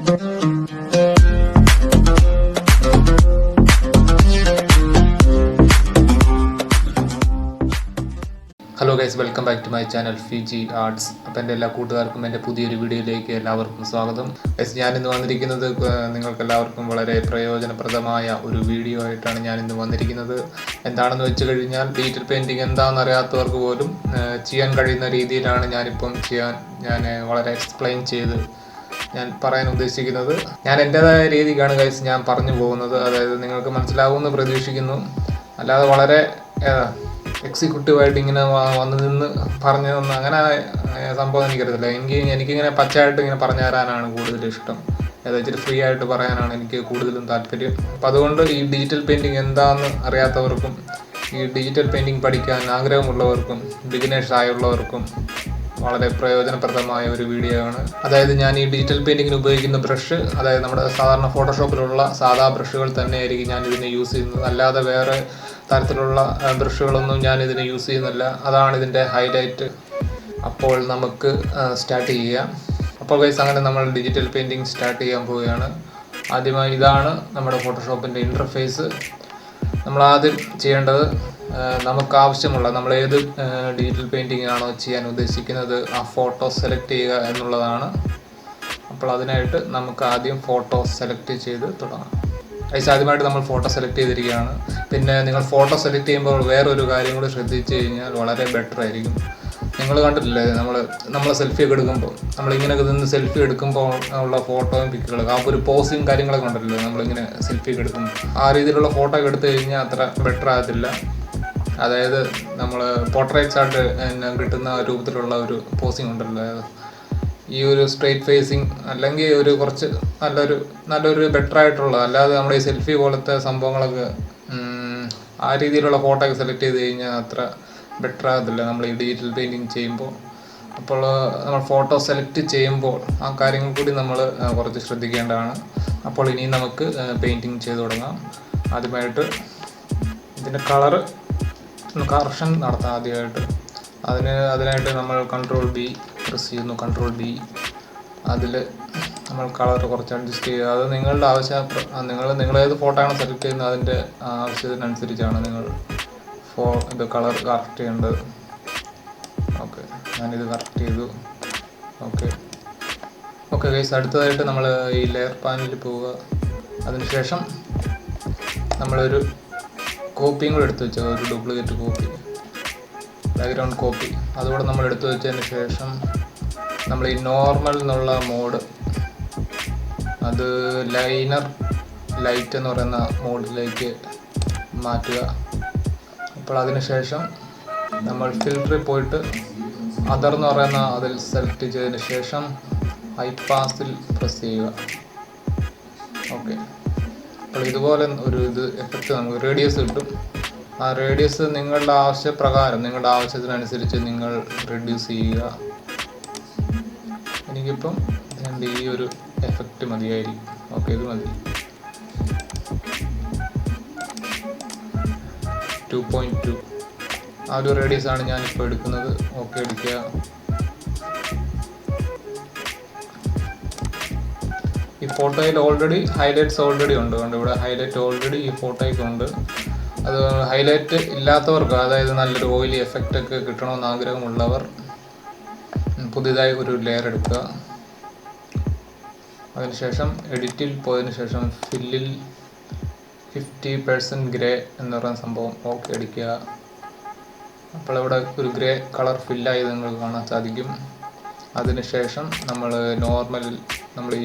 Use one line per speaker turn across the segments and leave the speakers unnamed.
Hello guys, welcome back to my channel Fiji Arts. അപ്പോൾ എൻ്റെ എല്ലാ കൂട്ടുകാർക്കും എൻ്റെ പുതിയൊരു വീഡിയോയിലേക്ക് എല്ലാവർക്കും സ്വാഗതം. ഗൈസ്, ഞാനിന്ന് വന്നിരിക്കുന്നത് നിങ്ങൾക്ക് എല്ലാവർക്കും വളരെ പ്രയോജനപ്രദമായ ഒരു വീഡിയോ ആയിട്ടാണ് ഞാനിന്ന് വന്നിരിക്കുന്നത്. എന്താണെന്ന് വെച്ച് കഴിഞ്ഞാൽ ഡിജിറ്റൽ പെയിൻറ്റിങ് എന്താണെന്ന് അറിയാത്തവർക്ക് പോലും ചെയ്യാൻ കഴിയുന്ന രീതിയിലാണ് ഞാൻ വളരെ എക്സ്പ്ലെയിൻ ചെയ്ത് ഞാൻ പറയാൻ ഉദ്ദേശിക്കുന്നത്. ഞാൻ എൻ്റേതായ രീതിക്കാണ് ഗൈസ് ഞാൻ പറഞ്ഞു പോകുന്നത്. അതായത് നിങ്ങൾക്ക് മനസ്സിലാവുമെന്ന് പ്രതീക്ഷിക്കുന്നു. അല്ലാതെ വളരെ എക്സിക്യൂട്ടീവായിട്ട് ഇങ്ങനെ വന്ന് നിന്ന് പറഞ്ഞു തന്ന അങ്ങനെ സംഭവം എനിക്കറിയത്തില്ല. എനിക്കിങ്ങനെ പച്ചയായിട്ട് ഇങ്ങനെ പറഞ്ഞു തരാനാണ് കൂടുതൽ ഇഷ്ടം. ഏതാച്ചിട്ട് ഫ്രീ ആയിട്ട് പറയാനാണ് എനിക്ക് കൂടുതലും താല്പര്യം. അപ്പം അതുകൊണ്ട് ഈ ഡിജിറ്റൽ പെയിൻറ്റിങ് എന്താണെന്ന് അറിയാത്തവർക്കും ഈ ഡിജിറ്റൽ പെയിൻറ്റിങ് പഠിക്കാൻ ആഗ്രഹമുള്ളവർക്കും ബിഗിനേഴ്സ് ആയുള്ളവർക്കും വളരെ പ്രയോജനപ്രദമായ ഒരു വീഡിയോ ആണ്. അതായത് ഞാൻ ഈ ഡിജിറ്റൽ പെയിൻറ്റിങ്ങിന് ഉപയോഗിക്കുന്ന ബ്രഷ്, അതായത് നമ്മുടെ സാധാരണ ഫോട്ടോഷോപ്പിലുള്ള സാധാ ബ്രഷുകൾ തന്നെയായിരിക്കും ഞാൻ ഇതിനെ യൂസ് ചെയ്യുന്നത്. അല്ലാതെ വേറെ തരത്തിലുള്ള ബ്രഷുകളൊന്നും ഞാൻ ഇതിന് യൂസ് ചെയ്യുന്നില്ല. അതാണ് ഇതിൻ്റെ ഹൈലൈറ്റ്. അപ്പോൾ നമുക്ക് സ്റ്റാർട്ട് ചെയ്യാം. അപ്പോൾ ഗൈസ്, അങ്ങനെ നമ്മൾ ഡിജിറ്റൽ പെയിൻറ്റിങ് സ്റ്റാർട്ട് ചെയ്യാൻ പോവുകയാണ്. ആദ്യമായി ഇതാണ് നമ്മുടെ ഫോട്ടോഷോപ്പിൻ്റെ ഇൻ്റർഫേസ്. നമ്മൾ ആദ്യം ചെയ്യേണ്ടത് നമുക്ക് ആവശ്യമുള്ള നമ്മൾ ഏത് ഡിജിറ്റൽ പെയിൻറ്റിംഗ് ആണോ ചെയ്യാൻ ഉദ്ദേശിക്കുന്നത് ആ ഫോട്ടോ സെലക്ട് ചെയ്യുക എന്നുള്ളതാണ്. അപ്പോൾ അതിനായിട്ട് നമുക്ക് ആദ്യം ഫോട്ടോ സെലക്ട് ചെയ്ത് തുടങ്ങാം. ആദ്യമായിട്ട് നമ്മൾ ഫോട്ടോ സെലക്ട് ചെയ്തിരിക്കുകയാണ്. പിന്നെ നിങ്ങൾ ഫോട്ടോ സെലക്ട് ചെയ്യുമ്പോൾ വേറൊരു കാര്യം കൂടി ശ്രദ്ധിച്ചു കഴിഞ്ഞാൽ വളരെ ബെറ്റർ ആയിരിക്കും. നിങ്ങൾ കണ്ടിട്ടില്ലേ, നമ്മൾ സെൽഫി ഒക്കെ എടുക്കുമ്പോൾ നമ്മളിങ്ങനെയൊക്കെ നിന്ന് സെൽഫി എടുക്കുമ്പോൾ ഉള്ള ഫോട്ടോയും പിക്കുകളൊക്കെ ആ ഒരു പോസിങ് കാര്യങ്ങളൊക്കെ ഉണ്ടല്ലോ, നമ്മളിങ്ങനെ സെൽഫി ഒക്കെ എടുക്കുമ്പോൾ ആ രീതിയിലുള്ള ഫോട്ടോ ഒക്കെ എടുത്തു കഴിഞ്ഞാൽ അത്ര ബെറ്റർ ആകത്തില്ല. അതായത് നമ്മൾ പോർട്രേറ്റ്സ് ആയിട്ട് കിട്ടുന്ന രൂപത്തിലുള്ള ഒരു പോസിങ് ഉണ്ടല്ലോ, ഈ ഒരു സ്ട്രെയിറ്റ് ഫേസിങ് അല്ലെങ്കിൽ ഒരു കുറച്ച് നല്ലൊരു ബെറ്റർ ആയിട്ടുള്ള, അല്ലാതെ നമ്മുടെ ഈ സെൽഫി പോലത്തെ സംഭവങ്ങളൊക്കെ ആ രീതിയിലുള്ള ഫോട്ടോ ഒക്കെ സെലക്ട് ചെയ്ത് കഴിഞ്ഞാൽ അത്ര ബെറ്റർ ആകത്തില്ല നമ്മൾ ഈ ഡിജിറ്റൽ പെയിൻറ്റിങ് ചെയ്യുമ്പോൾ. അപ്പോൾ നമ്മൾ ഫോട്ടോ സെലക്ട് ചെയ്യുമ്പോൾ ആ കാര്യങ്ങൾ കൂടി നമ്മൾ കുറച്ച് ശ്രദ്ധിക്കേണ്ടതാണ്. അപ്പോൾ ഇനി നമുക്ക് പെയിൻറ്റിങ് ചെയ്ത് തുടങ്ങാം. ആദ്യമായിട്ട് ഇതിൻ്റെ കളറ് കറക്ഷൻ നടത്താം. ആദ്യമായിട്ട് അതിനായിട്ട് നമ്മൾ കൺട്രോൾ ബി പ്രസ് ചെയ്യുന്നു. കൺട്രോൾ ബി, അതിൽ നമ്മൾ കളർ കുറച്ച് അഡ്ജസ്റ്റ് ചെയ്യുക. അത് നിങ്ങളുടെ നിങ്ങൾ ഏത് ഫോട്ടോ ആണ് സെലക്ട് ചെയ്യുന്നത് അതിൻ്റെ ആവശ്യത്തിനനുസരിച്ചാണ് നിങ്ങൾ ഇത് കളർ കറക്റ്റ് ചെയ്യേണ്ടത്. ഓക്കെ, ഞാനിത് കറക്റ്റ് ചെയ്തു. ഓക്കെ ഗൈസ്, അടുത്തതായിട്ട് നമ്മൾ ഈ ലെയർ പാനലിൽ പോവുക. അതിനുശേഷം നമ്മളൊരു കോപ്പിയും കൂടെ എടുത്ത് വെച്ചാൽ ഒരു ഡ്യൂപ്ലിക്കേറ്റ് കോപ്പി, ബാക്ക്ഗ്രൗണ്ട് കോപ്പി അതുകൂടെ നമ്മൾ എടുത്തു വെച്ചതിന് ശേഷം നമ്മൾ ഈ നോർമൽ എന്നുള്ള മോഡ്, അത് ലൈനർ ലൈറ്റ് എന്ന് പറയുന്ന മോഡിലേക്ക് മാറ്റുക. അപ്പോൾ അതിനുശേഷം നമ്മൾ ഫിൽറ്ററിൽ പോയിട്ട് അതർ എന്ന് പറയുന്ന അതിൽ സെലക്ട് ചെയ്തതിന് ശേഷം ഹൈ പാസിൽ പ്രസ് ചെയ്യുക. ഓക്കെ, അപ്പോൾ ഇതുപോലെ ഒരു എഫക്റ്റ് നമുക്ക് റേഡിയസ് കിട്ടും. ആ റേഡിയസ് നിങ്ങളുടെ ആവശ്യപ്രകാരം നിങ്ങളുടെ ആവശ്യത്തിനനുസരിച്ച് നിങ്ങൾ റെഡ്യൂസ് ചെയ്യുക. എനിക്കിപ്പം ഈ ഒരു എഫക്റ്റ് മതിയായിരിക്കും. ഓക്കെ, ഇത് മതി. 2.2 ആ ഒരു റേഡിയസ് ആണ് ഞാനിപ്പോൾ എടുക്കുന്നത്. ഓക്കെ, എടുക്കുക. ഈ ഫോട്ടോയിൽ ഓൾറെഡി ഹൈലൈറ്റ്സ് ഉണ്ട്. ഇവിടെ ഹൈലൈറ്റ് ഓൾറെഡി ഈ ഫോട്ടോയ്ക്ക് ഉണ്ട്. അത് ഹൈലൈറ്റ് ഇല്ലാത്തവർക്ക്, അതായത് നല്ലൊരു ഓയിലി എഫക്റ്റ് ഒക്കെ കിട്ടണമെന്ന് ആഗ്രഹമുള്ളവർ പുതിയതായി ഒരു ലെയർ എടുക്കുക. അതിനുശേഷം എഡിറ്റിൽ പോയതിനു ശേഷം ഫില്ലിൽ 50% ഗ്രേ എന്ന് പറയുന്ന സംഭവം ഓക്കെ അടിക്കുക. അപ്പോൾ ഇവിടെ ഒരു ഗ്രേ കളർ ഫില്ലായി നിങ്ങൾക്ക് കാണാൻ സാധിക്കും. അതിനുശേഷം നമ്മൾ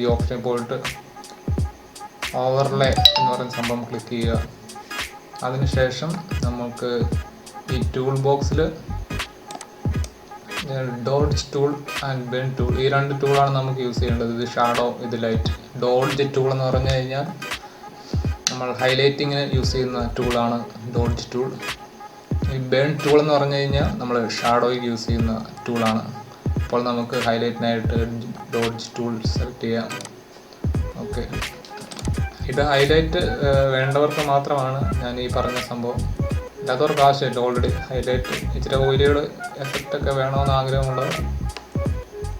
ഈ ഓപ്ഷനിൽ പോയിട്ട് ഓവർലേ എന്ന് പറയുന്ന സംഭവം ക്ലിക്ക് ചെയ്യുക. അതിനുശേഷം നമുക്ക് ഈ ടൂൾ ബോക്സിൽ dodge tool and Ben tool, ഈ രണ്ട് ടൂളാണ് നമുക്ക് യൂസ് ചെയ്യേണ്ടത്. ഇത് ഷാഡോ, ഇത് ലൈറ്റ്. ഡോഡ്ജ് ടൂൾ എന്ന് പറഞ്ഞു കഴിഞ്ഞാൽ നമ്മൾ ഹൈലൈറ്റിങ്ങിന് യൂസ് ചെയ്യുന്ന ടൂളാണ് ഡോഡ്ജ് ടൂൾ. ഈ ബേൺ ടൂൾ എന്ന് പറഞ്ഞു കഴിഞ്ഞാൽ നമ്മൾ ഷാഡോയ്ക്ക് യൂസ് ചെയ്യുന്ന ടൂളാണ്. അപ്പോൾ നമുക്ക് ഹൈലൈറ്റിനായിട്ട് ഡോഡ്ജ് ടൂൾ സെലക്ട് ചെയ്യാം. ഓക്കെ, ഇത് ഹൈലൈറ്റ് വേണ്ടവർക്ക് മാത്രമാണ് ഞാൻ ഈ പറഞ്ഞ സംഭവം. അല്ലാത്തവർക്ക് ആവശ്യമില്ല. ഓൾറെഡി ഹൈലൈറ്റ് ഇച്ചിരി ഓയിലുകൾ എഫക്റ്റൊക്കെ വേണമെന്ന് ആഗ്രഹമുള്ളവർ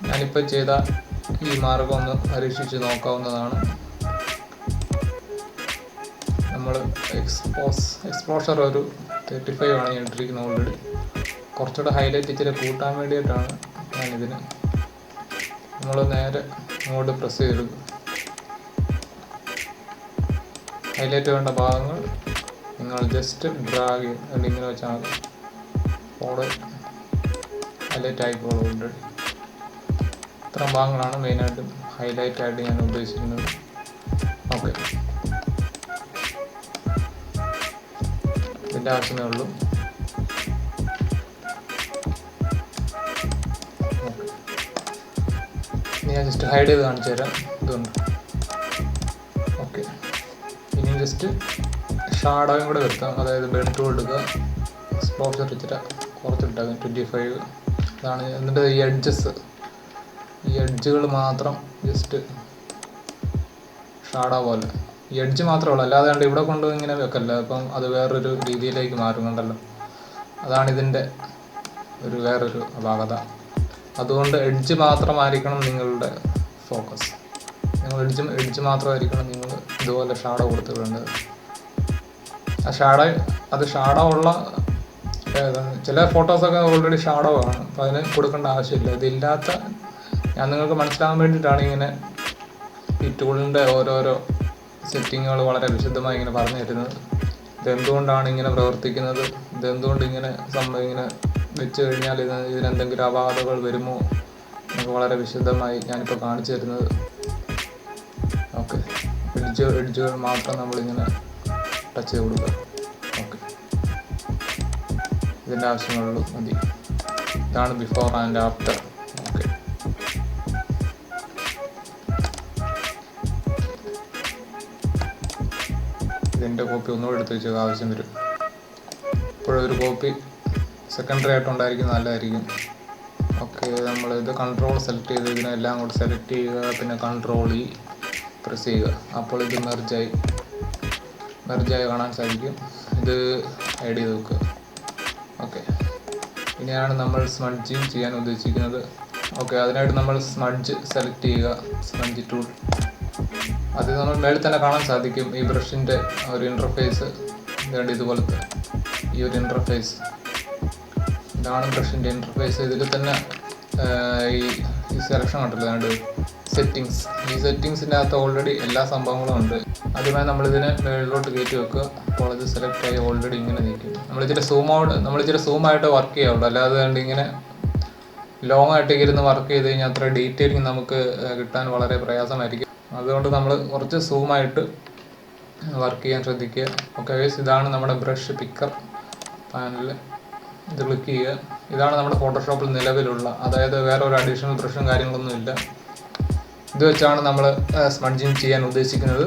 ഞാനിപ്പോൾ ചെയ്ത ഈ മാർഗം ഒന്ന് പരീക്ഷിച്ച് നോക്കാവുന്നതാണ്. നമ്മൾ എക്സ്പോഷർ ഒരു 35 ആണ് ഞാൻ ഇട്ടിരിക്കുന്നത് ഓൾറെഡി. കുറച്ചുകൂടെ ഹൈലൈറ്റ് ഇച്ചിരി കൂട്ടാൻ വേണ്ടിയിട്ടാണ് ഞാനിതിന്. നമ്മൾ നേരെ അങ്ങോട്ട് പ്രസ് ചെയ്തെടുക്കും. ഹൈലൈറ്റ് വേണ്ട ഭാഗങ്ങൾ നിങ്ങൾ ജസ്റ്റ് ഡ്രാഗ് ചെയ്ത് ഇങ്ങനെ വെച്ചാൽ മതി. ഫോളോ ഹൈലൈറ്റ് ആയിക്കോളും ഓൾറെഡി. ഇത്രയും ഭാഗങ്ങളാണ് മെയിനായിട്ടും ഹൈലൈറ്റായിട്ട് ഞാൻ ഉദ്ദേശിക്കുന്നത്. ഓക്കെ, ഇതിൻ്റെ ആവശ്യമേ ഉള്ളൂ. ഞാൻ ജസ്റ്റ് ഹൈഡ് ചെയ്ത് കാണിച്ചു തരാം. ഇതുണ്ട്. ഓക്കെ, ഇനി ജസ്റ്റ് ഷാഡോയും കൂടെ വരുത്താം. അതായത് ബെഡ് ടൂൾ എടുക്കുക, എക്സ്പോഷർ ഇച്ചിരി കുറച്ചിട്ടാകും 25. ഇതാണ്. എന്നിട്ട് ഈ എഡ്ജുകൾ മാത്രം ജസ്റ്റ് ഷാഡോ പോലെ ഈ എഡ്ജ് മാത്രമേ ഉള്ളൂ. അല്ലാതെ കണ്ട് ഇവിടെ കൊണ്ട് ഇങ്ങനെ വെക്കല്ല. അപ്പം അത് വേറൊരു രീതിയിലേക്ക് മാറുന്നുണ്ടല്ലോ. അതാണ് ഇതിൻ്റെ വേറൊരു അപാകത. അതുകൊണ്ട് എഡ്ജ് മാത്രമായിരിക്കണം നിങ്ങളുടെ ഫോക്കസ്. നിങ്ങൾ എഡ്ജ് മാത്രമായിരിക്കണം നിങ്ങൾ ഇതുപോലെ ഷാഡോ കൊടുത്തിടേണ്ടത്. അത് ഷാഡോ ഉള്ള ചില ഫോട്ടോസൊക്കെ ഓൾറെഡി ഷാഡോ ആണ്. അപ്പോൾ അതിന് കൊടുക്കേണ്ട ആവശ്യമില്ല. ഇതില്ലാത്ത ഞാൻ നിങ്ങൾക്ക് മനസ്സിലാകാൻ വേണ്ടിയിട്ടാണ് ഇങ്ങനെ ഈ ടൂളിൻ്റെ ഓരോരോ സെറ്റിങ്ങുകൾ വളരെ വിശദമായി ഇങ്ങനെ പറഞ്ഞു തരുന്നത്. ഇതെന്തുകൊണ്ടാണ് ഇങ്ങനെ പ്രവർത്തിക്കുന്നത്, ഇതെന്തുകൊണ്ട് ഇങ്ങനെ വെച്ച് കഴിഞ്ഞാൽ ഇതിനെന്തെങ്കിലും അപാകതകൾ വരുമോ എന്നൊക്കെ വളരെ വിശദമായി ഞാനിപ്പോൾ കാണിച്ചു തരുന്നത്. ഓക്കെ, എഡ്ജുകൾ മാത്രം നമ്മളിങ്ങനെ ടച്ച് ചെയ്ത് കൊടുക്കുക. ഓക്കെ, ഇതിൻ്റെ ആവശ്യമുള്ളൂ മതി. ഇതാണ് ബിഫോർ ആൻഡ് ആഫ്റ്റർ. ഓക്കെ, ഇതിൻ്റെ കോപ്പി ഒന്നുകൂടെ എടുത്ത് വെച്ചാൽ ആവശ്യം വരും. ഇപ്പോഴൊരു കോപ്പി സെക്കൻഡറി ആയിട്ടുണ്ടായിരിക്കും, നല്ലതായിരിക്കും. ഓക്കെ, നമ്മളിത് കൺട്രോൾ സെലക്ട് ചെയ്ത് ഇതിനെല്ലാം കൂടെ സെലക്ട് ചെയ്യുക. പിന്നെ കൺട്രോൾ പ്രസ് ചെയ്യുക. അപ്പോൾ ഇത് മെർജായി കാണാൻ സാധിക്കും. ഇത് ആഡ് ചെയ്ത് വെക്കുക. ഓക്കെ, ഇനിയാണ് നമ്മൾ സ്മഡ്ജിങ് ചെയ്യാൻ ഉദ്ദേശിക്കുന്നത്. ഓക്കെ, അതിനായിട്ട് നമ്മൾ സ്മഡ്ജ് സെലക്ട് ചെയ്യുക. സ്മഡ്ജ് ടൂൾ അത് നമ്മൾ മേളിൽ തന്നെ കാണാൻ സാധിക്കും. ഈ ബ്രഷിൻ്റെ ഒരു ഇൻ്റർഫേസ് ഇതുപോലത്തെ ഈ ഒരു ഇൻ്റർഫേസ്, ഇതാണ് ബ്രഷിൻ്റെ ഇൻ്റർഫേസ്. ഇതിൽ തന്നെ ഈ സെലക്ഷൻ കണ്ടല്ലോ, അതുകൊണ്ട് സെറ്റിങ്സ്. ഈ സെറ്റിങ്സിൻ്റെ അകത്ത് ഓൾറെഡി എല്ലാ സംഭവങ്ങളും ഉണ്ട്. ആദ്യമായി നമ്മളിതിനെ മേളിലോട്ട് കയറ്റി വെക്കുക. അപ്പോൾ ഇത് സെലക്ട് ആയി ഓൾറെഡി ഇങ്ങനെ നിൽക്കും. നമ്മളിച്ചിരി സൂമായിട്ട് വർക്ക് ചെയ്യാവുള്ളൂ. അല്ലാതെ കണ്ട് ഇങ്ങനെ ലോങ് ആയിട്ട് ഇരുന്ന് വർക്ക് ചെയ്ത് കഴിഞ്ഞാൽ അത്ര ഡീറ്റെയിലിംഗ് നമുക്ക് കിട്ടാൻ വളരെ പ്രയാസമായിരിക്കും. അതുകൊണ്ട് നമ്മൾ കുറച്ച് സൂമായിട്ട് വർക്ക് ചെയ്യാൻ ശ്രദ്ധിക്കുക. ഓക്കെ, ഇതാണ് നമ്മുടെ ബ്രഷ് പിക്കർ പാനൽ. ഇത് ക്ലിക്ക് ചെയ്യുക. ഇതാണ് നമ്മുടെ ഫോട്ടോഷോപ്പിൽ നിലവിലുള്ള, അതായത് വേറെ ഒരു അഡീഷണൽ ബ്രഷും കാര്യങ്ങളൊന്നും ഇല്ല. ഇത് വെച്ചാണ് നമ്മൾ സ്മഡ്ജിങ് ചെയ്യാൻ ഉദ്ദേശിക്കുന്നത്.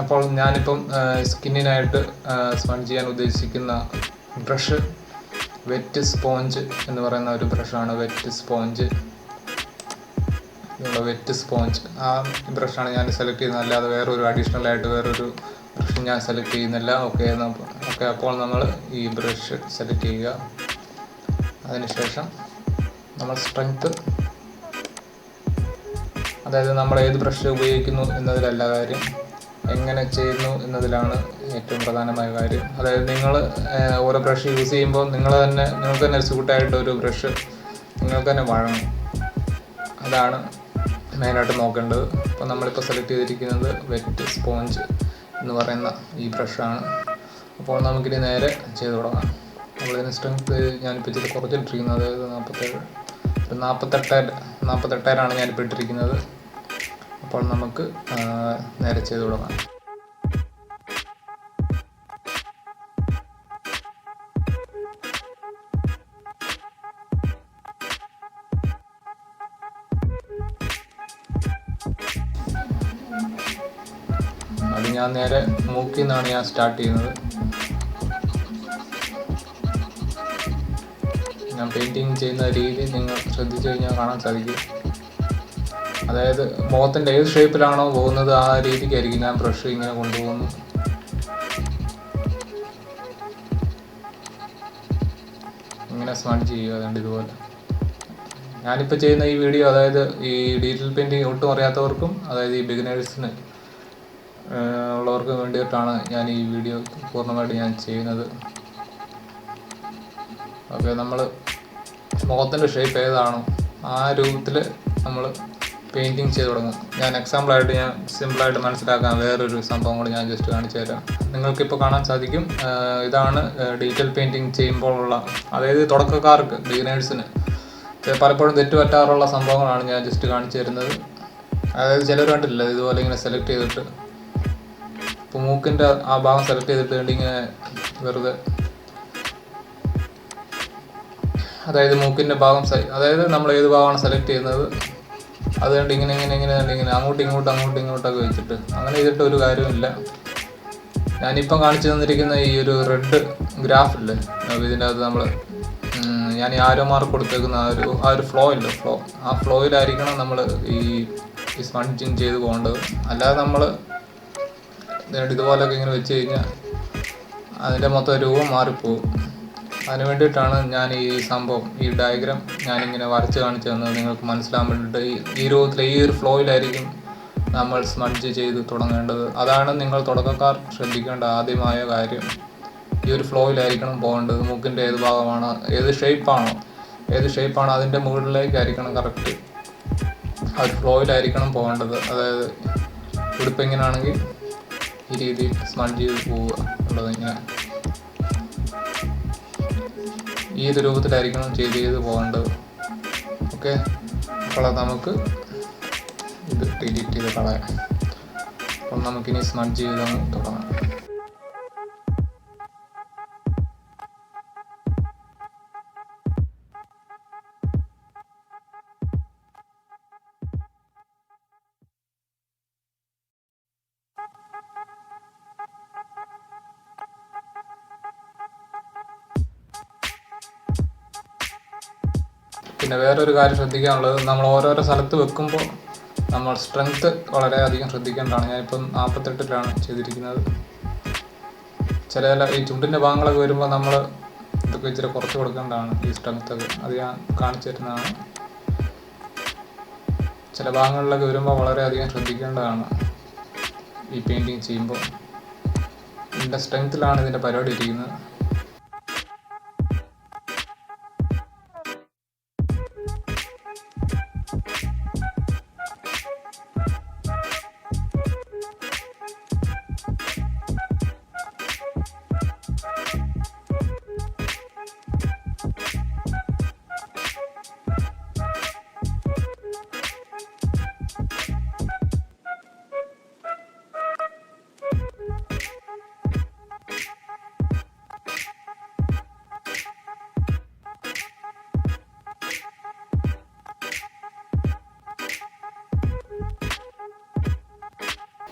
അപ്പോൾ ഞാനിപ്പം സ്കിന്നിനായിട്ട് സ്മഡ്ജ് ചെയ്യാൻ ഉദ്ദേശിക്കുന്ന ബ്രഷ് വെറ്റ് സ്പോഞ്ച് എന്ന് പറയുന്ന ഒരു ബ്രഷാണ്. വെറ്റ് സ്പോഞ്ച് ആ ബ്രഷാണ് ഞാൻ സെലക്ട് ചെയ്യുന്നത്. അല്ലാതെ വേറൊരു അഡീഷണലായിട്ട് വേറൊരു ബ്രഷ് ഞാൻ സെലക്ട് ചെയ്യുന്നില്ല. ഓക്കെ, അപ്പോൾ നമ്മൾ ഈ ബ്രഷ് സെലക്ട് ചെയ്യുക. അതിനുശേഷം നമ്മൾ സ്ട്രെങ്ത്, അതായത് നമ്മൾ ഏത് ബ്രഷ് ഉപയോഗിക്കുന്നു എന്നതിലല്ല കാര്യം, എങ്ങനെ ചെയ്യുന്നു എന്നതിലാണ് ഏറ്റവും പ്രധാനമായ കാര്യം. അതായത് നിങ്ങൾ ഓരോ ബ്രഷ് യൂസ് ചെയ്യുമ്പോൾ നിങ്ങൾക്ക് തന്നെ സ്യൂട്ടായിട്ട് ഒരു ബ്രഷ് നിങ്ങൾക്ക് തന്നെ വഴങ്ങും. അതാണ് മെയിനായിട്ട് നോക്കേണ്ടത്. അപ്പോൾ നമ്മളിപ്പോൾ സെലക്ട് ചെയ്തിരിക്കുന്നത് വെറ്റ് സ്പോഞ്ച് എന്ന് പറയുന്ന ഈ ബ്രഷാണ്. അപ്പോൾ നമുക്കിനി നേരെ ചെയ്ത് തുടങ്ങാം. നമ്മളിതിന് സ്ട്രെങ്ത് ഞാനിപ്പോൾ ഇച്ചിരി കുറച്ചിട്ടിരിക്കുന്നത്, അതായത് 48 ഞാനിപ്പോൾ ഇട്ടിരിക്കുന്നത്. അപ്പോൾ നമുക്ക് നേരെ ചെയ്ത് തുടങ്ങാം. അത് ഞാൻ നേരെ മൂക്കിൽ നിന്നാണ് ഞാൻ സ്റ്റാർട്ട് ചെയ്യുന്നത്. ഞാൻ പെയിൻറ്റിങ് ചെയ്യുന്ന രീതി നിങ്ങൾ ശ്രദ്ധിച്ചു കഴിഞ്ഞാൽ കാണാൻ സാധിക്കും. അതായത് മുഖത്തിൻ്റെ ഏത് ഷേപ്പിലാണോ പോകുന്നത് ആ രീതിക്കായിരിക്കും ഞാൻ ബ്രഷ് ഇങ്ങനെ കൊണ്ടുപോകുന്നു. ഇങ്ങനെ സ്മഡ്ജ് ചെയ്യുക. അതുകൊണ്ട് ഇതുപോലെ ഞാനിപ്പോൾ ചെയ്യുന്ന ഈ വീഡിയോ അതായത് ഈ ഡീറ്റെയിൽ പെയിൻറ്റിങ് ഒട്ടും അറിയാത്തവർക്കും അതായത് ഈ ബിഗിനേഴ്സിന് ഉള്ളവർക്ക് വേണ്ടിയിട്ടാണ് ഞാൻ ഈ വീഡിയോ പൂർണ്ണമായിട്ട് ഞാൻ ചെയ്യുന്നത്. ഓക്കെ, നമ്മൾ മുഖത്തിൻ്റെ ഷേപ്പ് ഏതാണോ ആ രൂപത്തിൽ നമ്മൾ പെയിൻറ്റിങ് ചെയ്ത് തുടങ്ങും. ഞാൻ സിമ്പിളായിട്ട് മനസ്സിലാക്കാൻ വേറൊരു സംഭവം കൂടി ഞാൻ ജസ്റ്റ് കാണിച്ചു തരാം. നിങ്ങൾക്കിപ്പോൾ കാണാൻ സാധിക്കും, ഇതാണ് ഡീറ്റെയിൽ പെയിൻറ്റിങ് ചെയ്യുമ്പോഴുള്ള, അതായത് തുടക്കക്കാർക്ക് ബിഗിനേഴ്സിന് പലപ്പോഴും തെറ്റുപറ്റാറുള്ള സംഭവങ്ങളാണ് ഞാൻ ജസ്റ്റ് കാണിച്ചു തരുന്നത്. അതായത് ചിലർ കണ്ടില്ല, ഇതുപോലെ ഇങ്ങനെ സെലക്ട് ചെയ്തിട്ട് ഇപ്പോൾ മൂക്കിൻ്റെ ആ ഭാഗം സെലക്ട് ചെയ്തിട്ട് ഇങ്ങനെ വെറുതെ, അതായത് മൂക്കിൻ്റെ ഭാഗം അതായത് നമ്മൾ ഏത് ഭാഗമാണ് സെലക്ട് ചെയ്യുന്നത് അത് കണ്ട് ഇങ്ങനെ അങ്ങോട്ടും ഇങ്ങോട്ടൊക്കെ വെച്ചിട്ട് അങ്ങനെ ചെയ്തിട്ട് ഒരു കാര്യമില്ല. ഞാനിപ്പം കാണിച്ചു തന്നിരിക്കുന്ന ഈ ഒരു റെഡ് ഗ്രാഫില്ലേ, ഇതിൻ്റെ അകത്ത് നമ്മൾ ഞാൻ ഈ ആരോ മാർക്ക് കൊടുത്തേക്കുന്ന ആ ഒരു ഫ്ലോ ആ ഫ്ലോയിലായിരിക്കണം നമ്മൾ ഈ സ്മഡ്ജിങ് ചെയ്ത് പോകേണ്ടത്. അല്ലാതെ നമ്മൾ ഇതുപോലൊക്കെ ഇങ്ങനെ വെച്ച് കഴിഞ്ഞാൽ അതിൻ്റെ മൊത്തം രൂപം മാറിപ്പോകും. അതിന് വേണ്ടിയിട്ടാണ് ഞാൻ ഈ സംഭവം, ഈ ഡയഗ്രാം ഞാനിങ്ങനെ വരച്ച് കാണിച്ചു തന്നത് നിങ്ങൾക്ക് മനസ്സിലാകാൻ വേണ്ടിയിട്ട്. ഈ രൂപത്തിൽ ഈ ഒരു ഫ്ലോയിലായിരിക്കും നമ്മൾ സ്മഡ്ജ് ചെയ്ത് തുടങ്ങേണ്ടത്. അതാണ് നിങ്ങൾ തുടക്കക്കാർ ശ്രദ്ധിക്കേണ്ട ആദ്യമായ കാര്യം. ഈ ഒരു ഫ്ലോയിലായിരിക്കണം പോകേണ്ടത്. മൂക്കിൻ്റെ ഏത് ഭാഗമാണോ, ഏത് ഷേപ്പാണോ അതിൻ്റെ മുകളിലേക്കായിരിക്കണം കറക്റ്റ് ആ ഒരു ഫ്ലോയിലായിരിക്കണം പോകേണ്ടത്. അതായത് ഉടുപ്പ് എങ്ങനെയാണെങ്കിൽ ഈ രീതിയിൽ സ്മഡ്ജ് ചെയ്ത് പോവുക ഉള്ളത്, ഇങ്ങനെ ഈ ഒരു രൂപത്തിലായിരിക്കണം ചെയ്ത് പോകേണ്ടത്. ഓക്കെ, അപ്പോൾ നമുക്ക് ഇത് ഡിലീറ്റ് ചെയ്ത് കളയാം. അപ്പം നമുക്കിനി സ്മഡ്ജ് ചെയ്ത് തുടങ്ങാം. പിന്നെ വേറൊരു കാര്യം ശ്രദ്ധിക്കാനുള്ളത്, നമ്മൾ ഓരോരോ സ്ഥലത്ത് വെക്കുമ്പോൾ നമ്മൾ സ്ട്രെങ്ത്ത് വളരെയധികം ശ്രദ്ധിക്കേണ്ടതാണ്. ഞാനിപ്പം 48-ലാണ് ചെയ്തിരിക്കുന്നത്. ചില ഈ ചുണ്ടിൻ്റെ ഭാഗങ്ങളൊക്കെ വരുമ്പോൾ നമ്മൾ ഇതൊക്കെ ഇച്ചിരി കുറച്ച് കൊടുക്കേണ്ടതാണ്, ഈ സ്ട്രെങ്ത്തൊക്കെ. അത് ഞാൻ കാണിച്ചു തരുന്നതാണ്. ചില ഭാഗങ്ങളിലൊക്കെ വരുമ്പോൾ വളരെയധികം ശ്രദ്ധിക്കേണ്ടതാണ് ഈ പെയിൻറ്റിങ് ചെയ്യുമ്പോൾ. ഇതിൻ്റെ സ്ട്രെങ്ത്തിലാണ് ഇതിൻ്റെ പരിപാടി ഇരിക്കുന്നത്.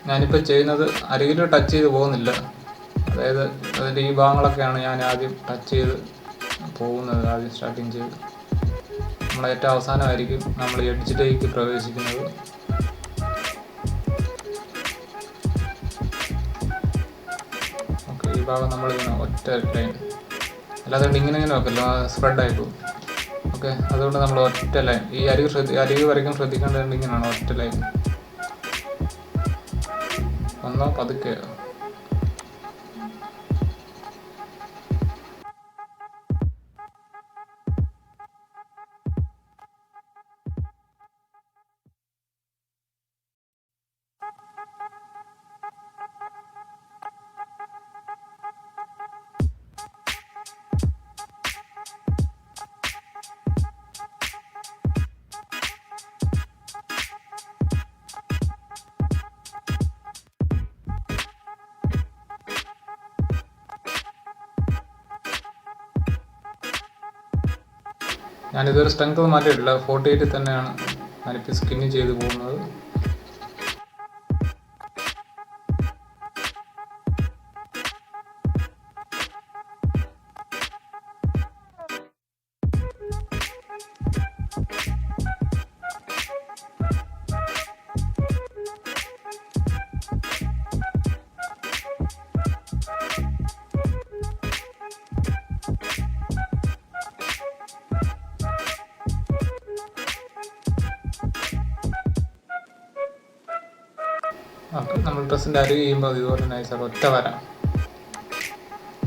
ഞാനിപ്പോൾ ചെയ്യുന്നത് അരികിൽ ടച്ച് ചെയ്ത് പോകുന്നില്ല. അതായത് അതിൻ്റെ ഈ ഭാഗങ്ങളൊക്കെയാണ് ഞാൻ ആദ്യം ടച്ച് ചെയ്ത് പോകുന്നത്. ആദ്യം സ്റ്റാർട്ടിങ് ചെയ്ത് നമ്മൾ ഏറ്റവും അവസാനമായിരിക്കും നമ്മൾ എഡ്ജിലേക്ക് പ്രവേശിക്കുന്നത്. ഓക്കെ, ഈ ഭാഗം നമ്മളിങ്ങനെ ഒറ്റ ലൈൻ, അല്ലാതെ ഇങ്ങനെ വെക്കല്ലോ, സ്പ്രെഡായി പോകും. ഓക്കെ, അതുകൊണ്ട് നമ്മൾ ഒറ്റ ലൈൻ, ഈ അരിക് വരയ്ക്കാൻ ശ്രദ്ധിക്കേണ്ടത് ഇങ്ങനെയാണ്, ഒറ്റ ലൈൻ. ഒന്നോ പതുക്കെ. ഞാനിതൊരു സ്ട്രെങ്ത് മാറ്റിയിട്ടില്ല, 48 തന്നെയാണ് ഞാനിപ്പോൾ സ്കിന്ന് ചെയ്ത് പോകുന്നത്. ഓക്കെ, നമ്മൾ ഡ്രസ്സിൻ്റെ അരികെ ചെയ്യുമ്പോൾ ഇതുപോലെ നൈസായിട്ട് ഒറ്റ വര,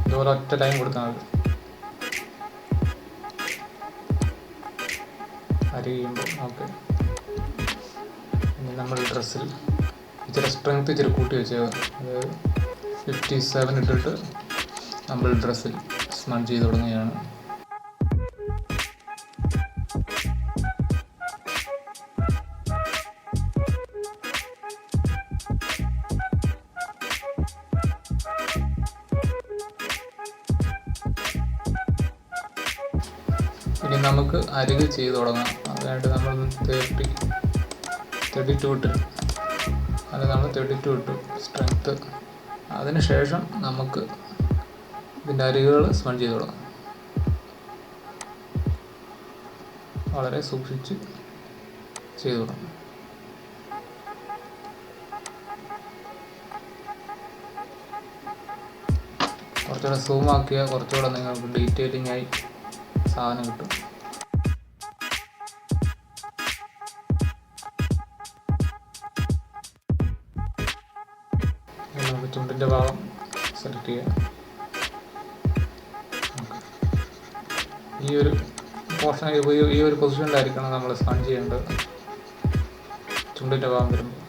ഇതുപോലെ ഒറ്റ ലൈൻ കൊടുത്താൽ മതി അരികെ ചെയ്യുമ്പോൾ. ഓക്കെ, ഇനി നമ്മൾ ഡ്രസ്സിൽ ഇച്ചിരി സ്ട്രെങ്ത് ഇച്ചിരി കൂട്ടി വെച്ച്, അതായത് 57 ഇട്ടിട്ട് നമ്മൾ ഡ്രസ്സിൽ സ്മഡ്ജ് ചെയ്ത് തുടങ്ങുകയാണ്. ഇനി നമുക്ക് അരികെ ചെയ്ത് തുടങ്ങാം. അതായിട്ട് നമ്മൾ 32 ഇട്ട്, അത് നമ്മൾ 32 ഇട്ടു സ്ട്രെങ്ത്ത്. അതിനുശേഷം നമുക്ക് ഇതിൻ്റെ അരികുകൾ സ്മഡ്ജ് ചെയ്ത് തുടങ്ങാം. വളരെ സൂക്ഷിച്ച് ചെയ്ത് തുടങ്ങാം. കുറച്ചുകൂടെ സൂം ആക്കിയാൽ കുറച്ചുകൂടെ നിങ്ങൾക്ക് ഡീറ്റെയിലിംഗ് ആയി സാധനം കിട്ടും. നമുക്ക് ചുണ്ടിൻ്റെ ഭാഗം സെലക്ട് ചെയ്യാം. ഈ ഒരു പോർഷൻ, ഈ ഒരു പൊസിഷനിലായിരിക്കണം നമ്മൾ സ്പഞ്ച് ചെയ്യേണ്ടത്. ചുണ്ടിൻ്റെ ഭാഗം വരുമ്പോൾ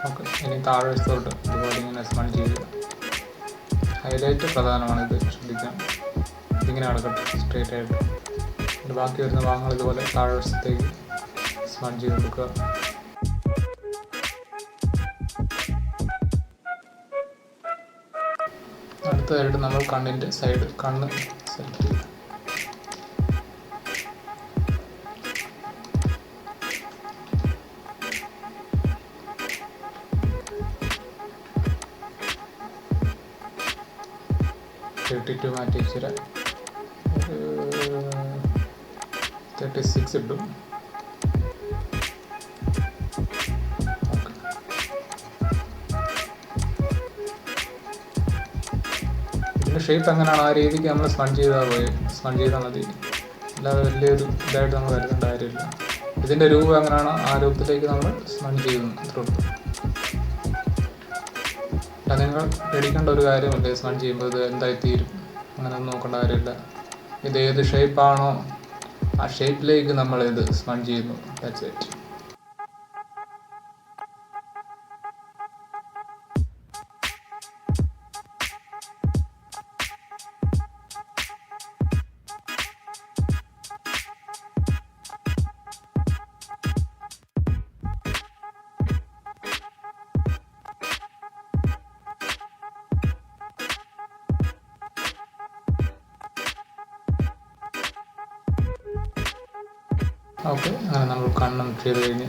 ഓക്കെ. ഇനി താഴെ വശത്തോട്ട് ഇതുപോലെ ഇങ്ങനെ സ്പഞ്ച് ചെയ്ത്, ഹൈലൈറ്റ് പ്രധാനമാണ്, ഇത് ശ്രദ്ധിക്കാം. ഇതിങ്ങനെ നടക്കട്ടെ സ്ട്രെയിറ്റ് ആയിട്ട്. പിന്നെ ബാക്കി വരുന്ന ഭാഗങ്ങൾ ഇതുപോലെ താഴെ വശത്തേക്ക് സ്പഞ്ച് ചെയ്ത് കൊടുക്കുക. അടുത്തതായിട്ട് നമ്മൾ കണ്ണിൻ്റെ സൈഡ്, കണ്ണ് സെലക്ട് ചെയ്യുക. .32 മാറ്റി വെച്ചിട്ട് 36 ഇട്ടു. ഇതിൻ്റെ ഷേപ്പ് എങ്ങനെയാണ് ആ രീതിക്ക് നമ്മൾ സ്പഞ്ച് ചെയ്താൽ മതി. അല്ലാതെ വലിയൊരു ഇതായിട്ട് നമ്മൾ വരുത്തേണ്ട കാര്യമില്ല. ഇതിൻ്റെ രൂപം എങ്ങനെയാണോ ആ രൂപത്തിലേക്ക് നമ്മൾ സ്പഞ്ച് ചെയ്യുന്നു, അത്രേ ഉള്ളൂ. നിങ്ങൾ പേടിക്കേണ്ട ഒരു കാര്യമില്ല. സ്പഞ്ച് ചെയ്യുമ്പോൾ ഇത് എന്തായി തീരും അങ്ങനെയൊന്നും നോക്കേണ്ട കാര്യമില്ല. ഇത് ഏത് ഷേപ്പാണോ ആ ഷേപ്പിലേക്ക് നമ്മൾ ഇത് സ്പഞ്ച് ചെയ്യുന്നു. That's it. ഓക്കെ, അങ്ങനെ നമ്മൾ കണ്ണം ചെയ്ത് കഴിഞ്ഞ്